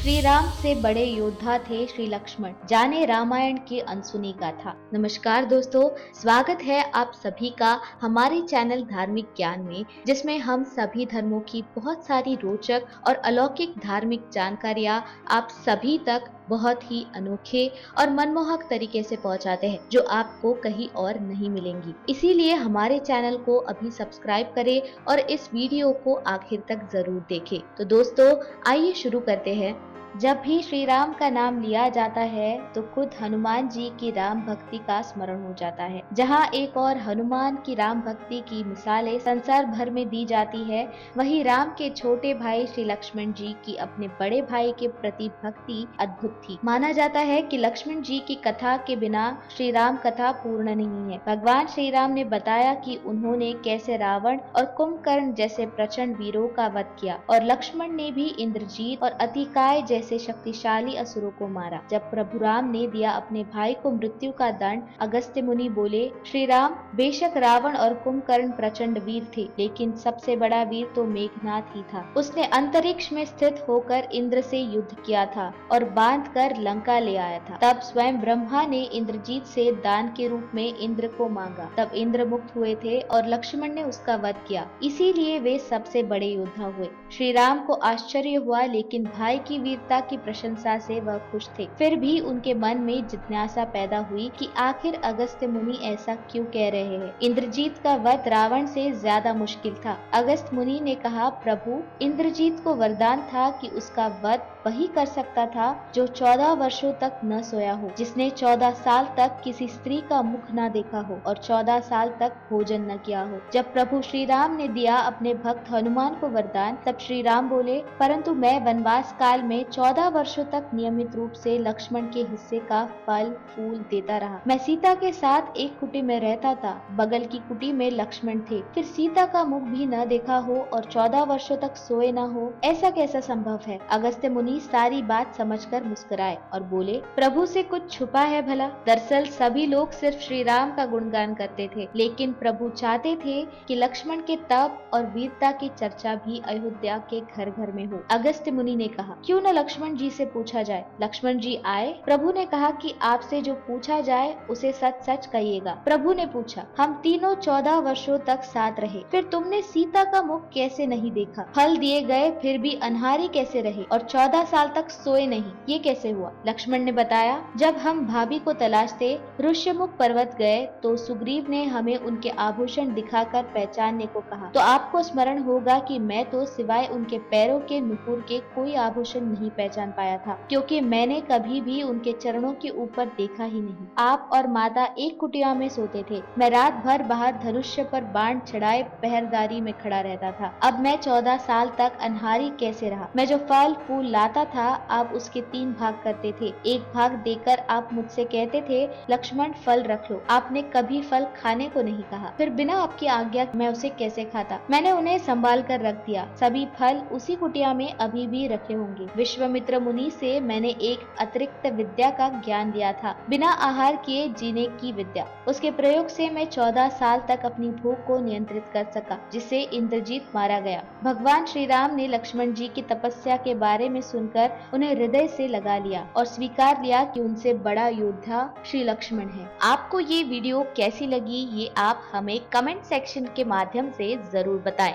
श्री राम से बड़े योद्धा थे श्री लक्ष्मण। जाने रामायण की अनसुनी गाथा। नमस्कार दोस्तों, स्वागत है आप सभी का हमारे चैनल धार्मिक ज्ञान में, जिसमें हम सभी धर्मों की बहुत सारी रोचक और अलौकिक धार्मिक जानकारियां आप सभी तक बहुत ही अनोखे और मनमोहक तरीके से पहुंचाते हैं, जो आपको कहीं और नहीं मिलेंगी। इसीलिए हमारे चैनल को अभी सब्सक्राइब करें और इस वीडियो को आखिर तक जरूर देखें। तो दोस्तों, आइए शुरू करते हैं। जब भी श्री राम का नाम लिया जाता है तो खुद हनुमान जी की राम भक्ति का स्मरण हो जाता है। जहाँ एक और हनुमान की राम भक्ति की मिसालें संसार भर में दी जाती है, वहीं राम के छोटे भाई श्री लक्ष्मण जी की अपने बड़े भाई के प्रति भक्ति अद्भुत थी। माना जाता है कि लक्ष्मण जी की कथा के बिना श्री राम कथा पूर्ण नहीं है। भगवान श्री राम ने बताया कि उन्होंने कैसे रावण और कुंभकर्ण जैसे प्रचंड वीरों का वध किया, और लक्ष्मण ने भी इंद्रजीत और अतिकाय जैसे शक्तिशाली असुरों को मारा। जब प्रभु राम ने दिया अपने भाई को मृत्यु का दंड, अगस्त्य मुनि बोले, श्री राम, बेशक रावण और कुंभकर्ण प्रचंड वीर थे, लेकिन सबसे बड़ा वीर तो मेघनाथ ही था। उसने अंतरिक्ष में स्थित होकर इंद्र से युद्ध किया था और बांध कर लंका ले आया था। तब स्वयं ब्रह्मा ने इंद्रजीत से दान के रूप में इंद्र को मांगा। तब इंद्र मुक्त हुए थे और लक्ष्मण ने उसका वध किया। इसीलिए वे सबसे बड़े योद्धा हुए। श्री राम को आश्चर्य हुआ, लेकिन भाई की वीरता की प्रशंसा से वह खुश थे। फिर भी उनके मन में जिज्ञासा पैदा हुई कि आखिर अगस्त्य मुनि ऐसा क्यों कह रहे हैं। इंद्रजीत का वध रावण से ज्यादा मुश्किल था। अगस्त्य मुनि ने कहा, प्रभु, इंद्रजीत को वरदान था कि उसका वध वही कर सकता था जो 14 वर्षों तक न सोया हो, जिसने 14 साल तक किसी स्त्री का मुख न देखा हो और 14 साल तक भोजन न किया हो। जब प्रभु श्री राम ने दिया अपने भक्त हनुमान को वरदान, तब श्री राम बोले, परंतु मैं वनवास काल में 14 वर्षों तक नियमित रूप से लक्ष्मण के हिस्से का फल फूल देता रहा। मैं सीता के साथ एक कुटी में रहता था। बगल की कुटी में लक्ष्मण थे। फिर सीता का मुख भी न देखा हो और 14 वर्षों तक सोए न हो, ऐसा कैसा संभव है। अगस्त्य मुनि सारी बात समझकर मुस्कुराए और बोले, प्रभु से कुछ छुपा है भला। दरअसल सभी लोग सिर्फ श्री राम का गुणगान करते थे, लेकिन प्रभु चाहते थे कि लक्ष्मण के तप और वीरता की चर्चा भी अयोध्या के घर घर में हो। अगस्त्य मुनि ने कहा, क्यों न लक्ष्मण जी से पूछा जाए। लक्ष्मण जी आए। प्रभु ने कहा कि आपसे जो पूछा जाए उसे सच सच कहिएगा। प्रभु ने पूछा, हम तीनों 14 वर्षों तक साथ रहे, फिर तुमने सीता का मुख कैसे नहीं देखा। फल दिए गए फिर भी अनहारे कैसे रहे और 14 साल तक सोए नहीं, ये कैसे हुआ। लक्ष्मण ने बताया, जब हम भाभी को तलाशते ऋष्यमुख पर्वत गए तो सुग्रीव ने हमें उनके आभूषण दिखाकर पहचानने को कहा। तो आपको स्मरण होगा कि मैं तो सिवाय उनके पैरों के नुपुर के कोई आभूषण नहीं पहचान पाया था, क्योंकि मैंने कभी भी उनके चरणों के ऊपर देखा ही नहीं। आप और माता एक कुटिया में सोते थे। मैं रात भर बाहर धनुष्य पर बाण चढ़ाए पहरेदारी में खड़ा रहता था। अब मैं 14 साल तक अनहारी कैसे रहा। मैं जो फल फूल लाता था, आप उसके 3 भाग करते थे। एक भाग देकर आप मुझसे कहते थे, लक्ष्मण फल रख लो। आपने कभी फल खाने को नहीं कहा। फिर बिना आपकी आज्ञा मैं उसे कैसे खाता। मैंने उन्हें संभाल कर रख दिया। सभी फल उसी कुटिया में अभी भी रखे होंगे। विश्वामित्र मुनि से मैंने एक अतिरिक्त विद्या का ज्ञान लिया था, बिना आहार किए जीने की विद्या। उसके प्रयोग से मैं 14 साल तक अपनी भूख को नियंत्रित कर सका, जिससे इंद्रजीत मारा गया। भगवान श्री राम ने लक्ष्मण जी की तपस्या के बारे में सुनकर उन्हें हृदय से लगा लिया और स्वीकार लिया कि उनसे बड़ा योद्धा श्री लक्ष्मण है। आपको ये वीडियो कैसी लगी, ये आप हमें कमेंट सेक्शन के माध्यम से जरूर बताएं।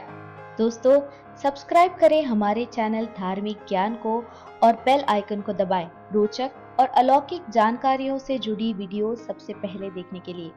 दोस्तों, सब्सक्राइब करें हमारे चैनल धार्मिक ज्ञान को और बेल आइकन को दबाएं रोचक और अलौकिक जानकारियों से जुड़ी वीडियो सबसे पहले देखने के लिए।